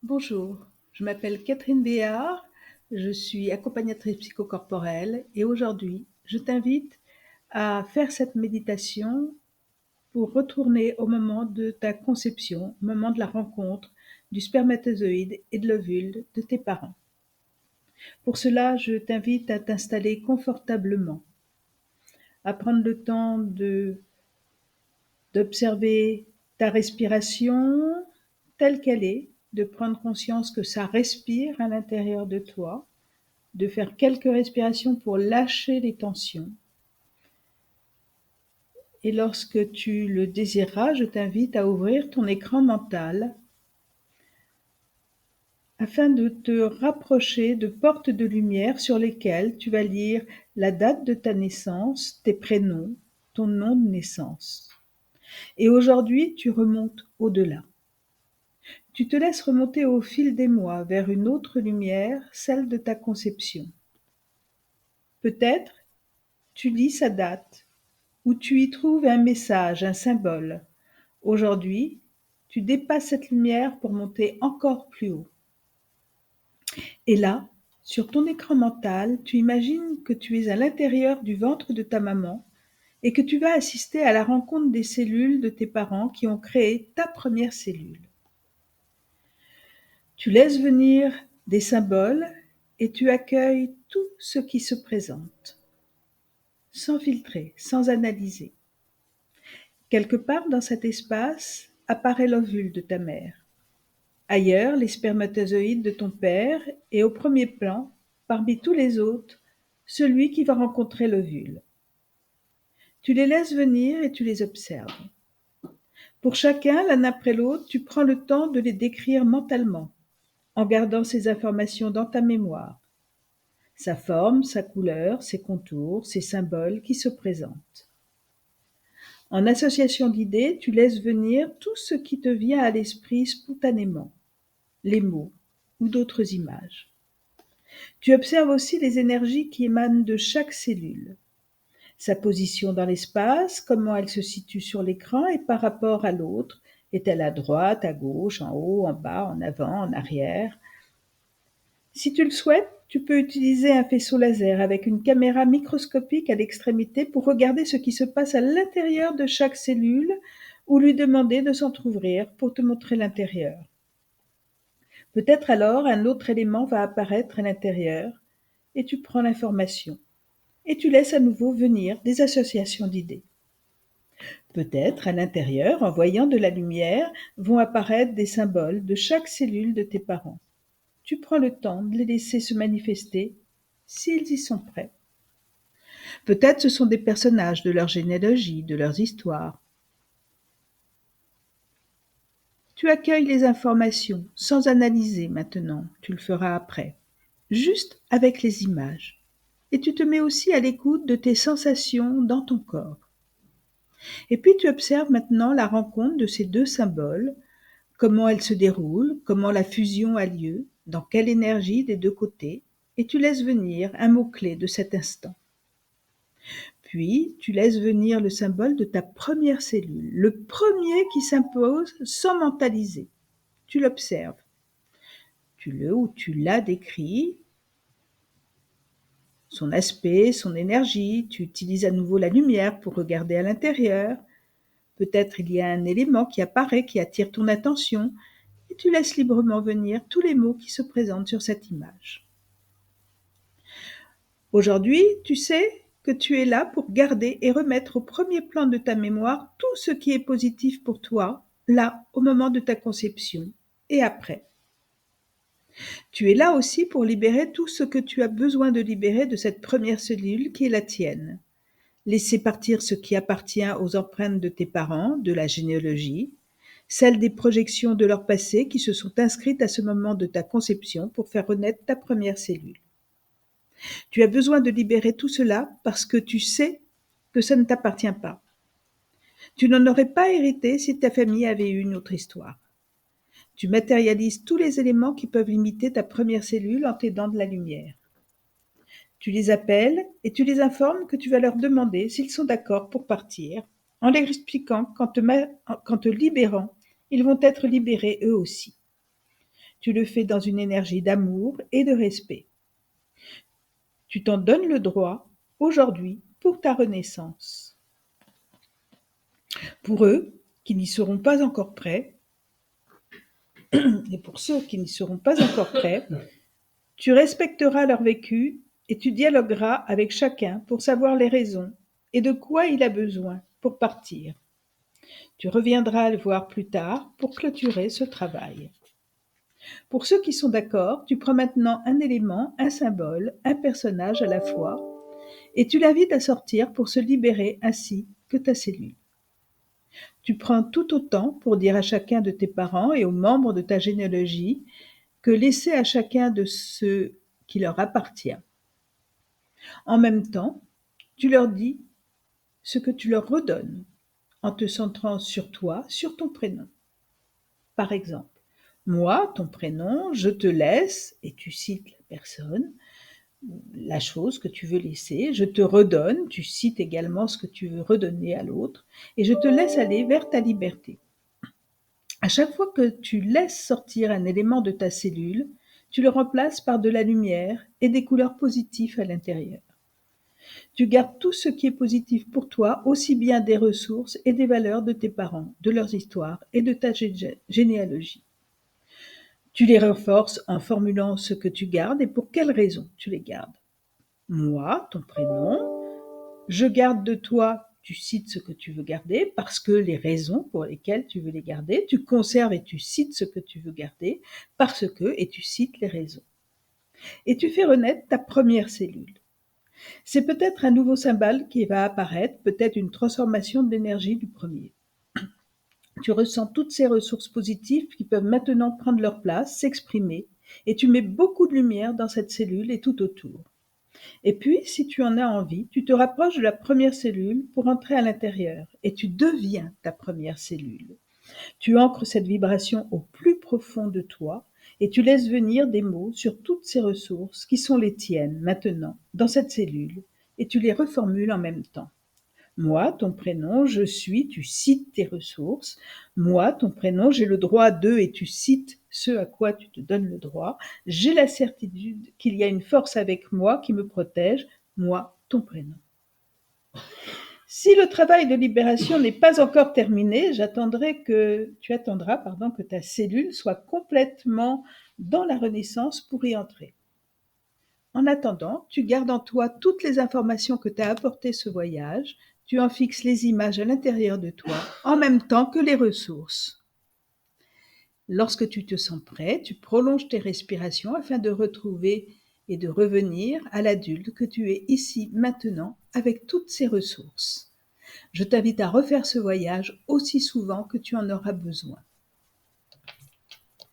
Bonjour, je m'appelle Catherine Béard, je suis accompagnatrice psychocorporelle et aujourd'hui, je t'invite à faire cette méditation pour retourner au moment de ta conception, au moment de la rencontre du spermatozoïde et de l'ovule de tes parents. Pour cela, je t'invite à t'installer confortablement, à prendre le temps d'observer ta respiration telle qu'elle est, de prendre conscience que ça respire à l'intérieur de toi, de faire quelques respirations pour lâcher les tensions. Et lorsque tu le désireras, je t'invite à ouvrir ton écran mental afin de te rapprocher de portes de lumière sur lesquelles tu vas lire la date de ta naissance, tes prénoms, ton nom de naissance. Et aujourd'hui, tu remontes au-delà. Tu te laisses remonter au fil des mois vers une autre lumière, celle de ta conception. Peut-être tu lis sa date, ou tu y trouves un message, un symbole. Aujourd'hui, tu dépasses cette lumière pour monter encore plus haut. Et là, sur ton écran mental, tu imagines que tu es à l'intérieur du ventre de ta maman et que tu vas assister à la rencontre des cellules de tes parents qui ont créé ta première cellule. Tu laisses venir des symboles et tu accueilles tout ce qui se présente, sans filtrer, sans analyser. Quelque part dans cet espace apparaît l'ovule de ta mère. Ailleurs, les spermatozoïdes de ton père et au premier plan, parmi tous les autres, celui qui va rencontrer l'ovule. Tu les laisses venir et tu les observes. Pour chacun, l'un après l'autre, tu prends le temps de les décrire mentalement, en gardant ces informations dans ta mémoire. Sa forme, sa couleur, ses contours, ses symboles qui se présentent. En association d'idées, tu laisses venir tout ce qui te vient à l'esprit spontanément, les mots ou d'autres images. Tu observes aussi les énergies qui émanent de chaque cellule, sa position dans l'espace, comment elle se situe sur l'écran et par rapport à l'autre, est-elle à droite, à gauche, en haut, en bas, en avant, en arrière. Si tu le souhaites, tu peux utiliser un faisceau laser avec une caméra microscopique à l'extrémité pour regarder ce qui se passe à l'intérieur de chaque cellule ou lui demander de s'entrouvrir pour te montrer l'intérieur. Peut-être alors un autre élément va apparaître à l'intérieur et tu prends l'information et tu laisses à nouveau venir des associations d'idées. Peut-être à l'intérieur, en voyant de la lumière, vont apparaître des symboles de chaque cellule de tes parents. Tu prends le temps de les laisser se manifester s'ils y sont prêts. Peut-être ce sont des personnages de leur généalogie, de leurs histoires. Tu accueilles les informations sans analyser maintenant, tu le feras après, juste avec les images. Et tu te mets aussi à l'écoute de tes sensations dans ton corps. Et puis tu observes maintenant la rencontre de ces deux symboles, comment elle se déroule, comment la fusion a lieu, dans quelle énergie des deux côtés, et tu laisses venir un mot-clé de cet instant. Puis, tu laisses venir le symbole de ta première cellule, le premier qui s'impose sans mentaliser. Tu l'observes. Tu le ou tu l'as décrit, son aspect, son énergie, tu utilises à nouveau la lumière pour regarder à l'intérieur. Peut-être il y a un élément qui apparaît, qui attire ton attention, et tu laisses librement venir tous les mots qui se présentent sur cette image. Aujourd'hui, tu sais que tu es là pour garder et remettre au premier plan de ta mémoire tout ce qui est positif pour toi, là, au moment de ta conception et après. Tu es là aussi pour libérer tout ce que tu as besoin de libérer de cette première cellule qui est la tienne. Laisser partir ce qui appartient aux empreintes de tes parents, de la généalogie, celles des projections de leur passé qui se sont inscrites à ce moment de ta conception pour faire renaître ta première cellule. Tu as besoin de libérer tout cela parce que tu sais que ça ne t'appartient pas. Tu n'en aurais pas hérité si ta famille avait eu une autre histoire. Tu matérialises tous les éléments qui peuvent limiter ta première cellule en t'aidant de la lumière. Tu les appelles et tu les informes que tu vas leur demander s'ils sont d'accord pour partir, en leur expliquant qu'en te libérant, ils vont être libérés eux aussi. Tu le fais dans une énergie d'amour et de respect. Tu t'en donnes le droit aujourd'hui pour ta renaissance. Pour eux qui n'y seront pas encore prêts, et pour ceux qui n'y seront pas encore prêts, tu respecteras leur vécu et tu dialogueras avec chacun pour savoir les raisons et de quoi il a besoin pour partir. Tu reviendras le voir plus tard pour clôturer ce travail. Pour ceux qui sont d'accord, tu prends maintenant un élément, un symbole, un personnage à la fois, et tu l'invites à sortir pour se libérer ainsi que ta cellule. Tu prends tout autant pour dire à chacun de tes parents et aux membres de ta généalogie que laisser à chacun de ce qui leur appartient. En même temps, tu leur dis ce que tu leur redonnes en te centrant sur toi, sur ton prénom. Par exemple, moi, ton prénom, je te laisse, et tu cites la personne, la chose que tu veux laisser, je te redonne, tu cites également ce que tu veux redonner à l'autre, et je te laisse aller vers ta liberté. À chaque fois que tu laisses sortir un élément de ta cellule, tu le remplaces par de la lumière et des couleurs positives à l'intérieur. Tu gardes tout ce qui est positif pour toi, aussi bien des ressources et des valeurs de tes parents, de leurs histoires et de ta généalogie. Tu les renforces en formulant ce que tu gardes et pour quelles raisons tu les gardes. Moi, ton prénom, je garde de toi, tu cites ce que tu veux garder parce que les raisons pour lesquelles tu veux les garder, tu conserves et tu cites ce que tu veux garder parce que, et tu cites les raisons. Et tu fais renaître ta première cellule. C'est peut-être un nouveau symbole qui va apparaître, peut-être une transformation de l'énergie du premier. Tu ressens toutes ces ressources positives qui peuvent maintenant prendre leur place, s'exprimer, et tu mets beaucoup de lumière dans cette cellule et tout autour. Et puis, si tu en as envie, tu te rapproches de la première cellule pour entrer à l'intérieur, et tu deviens ta première cellule. Tu ancres cette vibration au plus profond de toi, et tu laisses venir des mots sur toutes ces ressources qui sont les tiennes maintenant, dans cette cellule, et tu les reformules en même temps. Moi, ton prénom, je suis, tu cites tes ressources. Moi, ton prénom, j'ai le droit de, et tu cites ce à quoi tu te donnes le droit. J'ai la certitude qu'il y a une force avec moi qui me protège. Moi, ton prénom. Si le travail de libération n'est pas encore terminé, tu attendras que ta cellule soit complètement dans la renaissance pour y entrer. En attendant, tu gardes en toi toutes les informations que t'a apporté ce voyage, tu en fixes les images à l'intérieur de toi, en même temps que les ressources. Lorsque tu te sens prêt, tu prolonges tes respirations afin de retrouver et de revenir à l'adulte que tu es ici maintenant avec toutes ces ressources. Je t'invite à refaire ce voyage aussi souvent que tu en auras besoin.